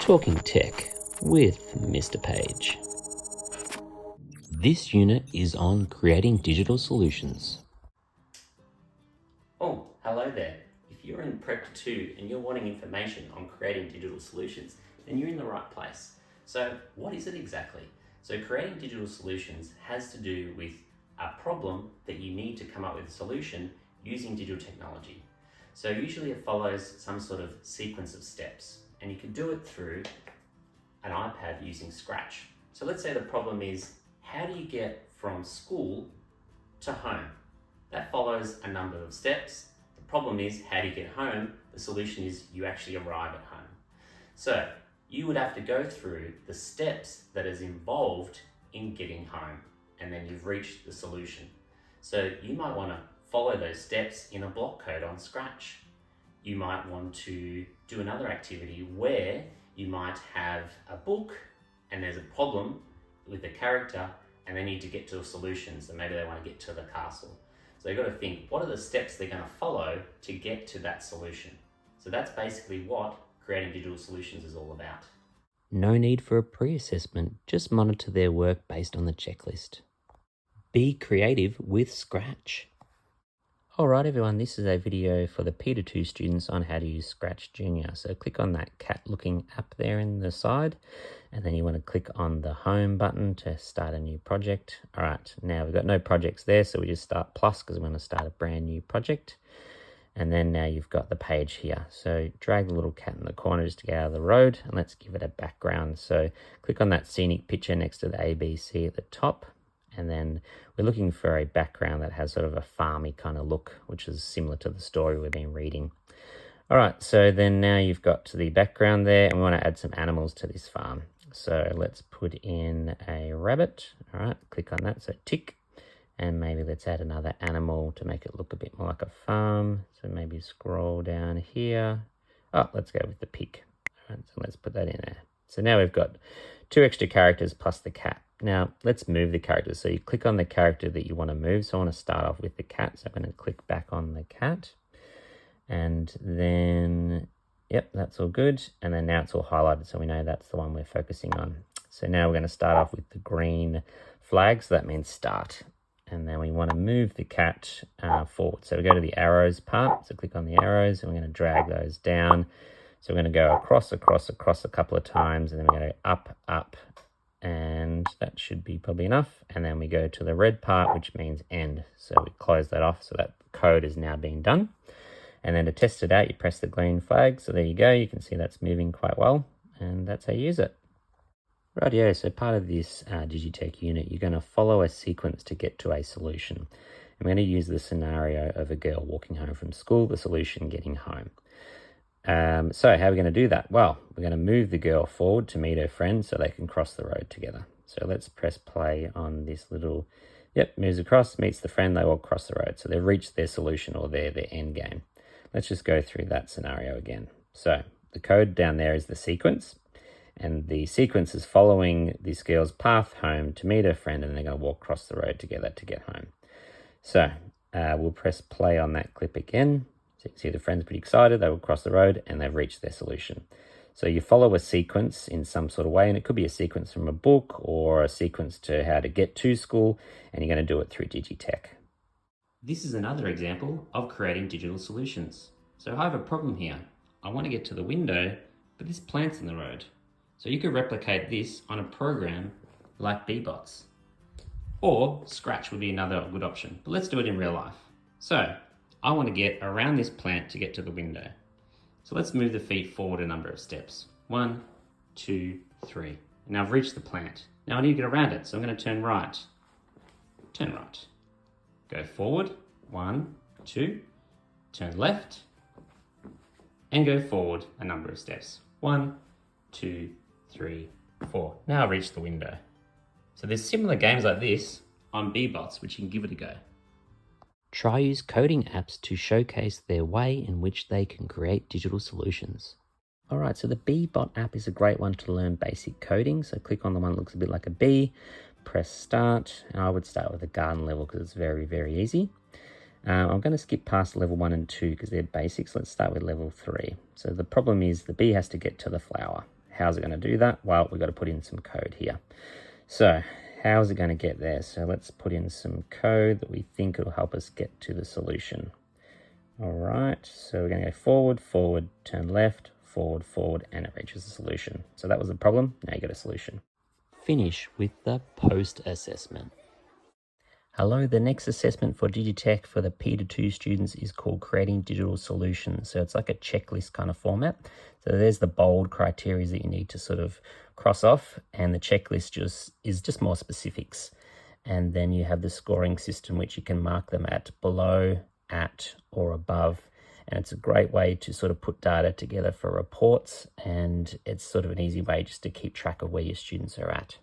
Talking Tech with Mr. Page. This unit is on creating digital solutions. Oh, hello there. If you're in Prep 2 and you're wanting information on creating digital solutions, then you're in the right place. So what is it exactly? So creating digital solutions has to do with a problem that you need to come up with a solution using digital technology. So usually it follows some sort of sequence of steps, and you can do it through an iPad using Scratch. So let's say the problem is, how do you get from school to home? That follows a number of steps. The problem is, how do you get home? The solution is you actually arrive at home. So you would have to go through the steps that is involved in getting home, and then you've reached the solution. So you might want to follow those steps in a block code on Scratch. You might want to do another activity where you might have a book and there's a problem with a character and they need to get to a solution. So maybe they want to get to the castle. So they've got to think, what are the steps they're going to follow to get to that solution? So that's basically what creating digital solutions is all about. No need for a pre-assessment, just monitor their work based on the checklist. Be creative with Scratch. Alright everyone, this is a video for the Peter 2 students on how to use Scratch Junior. So click on that cat looking app there in the side, and then you want to click on the home button to start a new project. Alright, now we've got no projects there, so we just start plus because we want to start a brand new project. And then now you've got the page here. So drag the little cat in the corner just to get out of the road, and let's give it a background. So click on that scenic picture next to the ABC at the top. And then we're looking for a background that has sort of a farmy kind of look, which is similar to the story we've been reading. All right, so then now you've got to the background there, and we want to add some animals to this farm. So let's put in a rabbit. All right, click on that, so tick. And maybe let's add another animal to make it look a bit more like a farm. So maybe scroll down here. Oh, let's go with the pig. All right, so let's put that in there. So now we've got 2 extra characters plus the cat. Now let's move the characters. So you click on the character that you want to move. So I want to start off with the cat. So I'm going to click back on the cat. And then, yep, that's all good. And then now it's all highlighted, so we know that's the one we're focusing on. So now we're going to start off with the green flag. So that means start. And then we want to move the cat forward. So we go to the arrows part. So click on the arrows, and we're going to drag those down. So we're going to go across a couple of times, and then we're going to go up, and that should be probably enough. And then we go to the red part, which means end. So we close that off, so that code is now being done. And then to test it out, you press the green flag. So there you go. You can see that's moving quite well, and that's how you use it. Rightio, so part of this Digitech unit, you're going to follow a sequence to get to a solution. I'm going to use the scenario of a girl walking home from school, the solution getting home. So how are we going to do that? Well, we're going to move the girl forward to meet her friend so they can cross the road together. So let's press play on this little, yep, moves across, meets the friend, they all cross the road. So they've reached their solution or their end game. Let's just go through that scenario again. So the code down there is the sequence. And the sequence is following this girl's path home to meet her friend, and they're going to walk across the road together to get home. So we'll press play on that clip again. So you can see the friend's pretty excited. They will cross the road and they've reached their solution. So you follow a sequence in some sort of way, and it could be a sequence from a book or a sequence to how to get to school, and you're going to do it through Digitech. This is another example of creating digital solutions. So I have a problem here. I want to get to the window, but this plant's in the road. So you could replicate this on a program like Bbots. Or Scratch would be another good option, but let's do it in real life. So I want to get around this plant to get to the window. So let's move the feet forward a number of steps. 1, 2, 3. Now I've reached the plant. Now I need to get around it, so I'm going to turn right. Turn right. Go forward. 1, 2. Turn left. And go forward a number of steps. 1, 2, 3, 4. Now I've reached the window. So there's similar games like this on Bbots, which you can give it a go. Try use coding apps to showcase their way in which they can create digital solutions. Alright, so the Bbot app is a great one to learn basic coding. So click on the one that looks a bit like a bee, press start, and I would start with the garden level because it's very, very easy. I'm going to skip past level 1 and 2 because they're basics. Let's start with level 3. So the problem is the bee has to get to the flower. how's it going to do that? Well, we've got to put in some code here. So how's it going to get there? So let's put in some code that we think will help us get to the solution. All right, so we're going to go forward, forward, turn left, forward, forward, and it reaches the solution. So that was the problem. Now you got a solution. Finish with the post-assessment. Hello, the next assessment for Digitech for the Peter 2 students is called Creating Digital Solutions. So it's like a checklist kind of format. So there's the bold criteria that you need to sort of cross off, and the checklist is just more specifics. And then you have the scoring system, which you can mark them at below, at, or above. And it's a great way to sort of put data together for reports, and it's sort of an easy way just to keep track of where your students are at.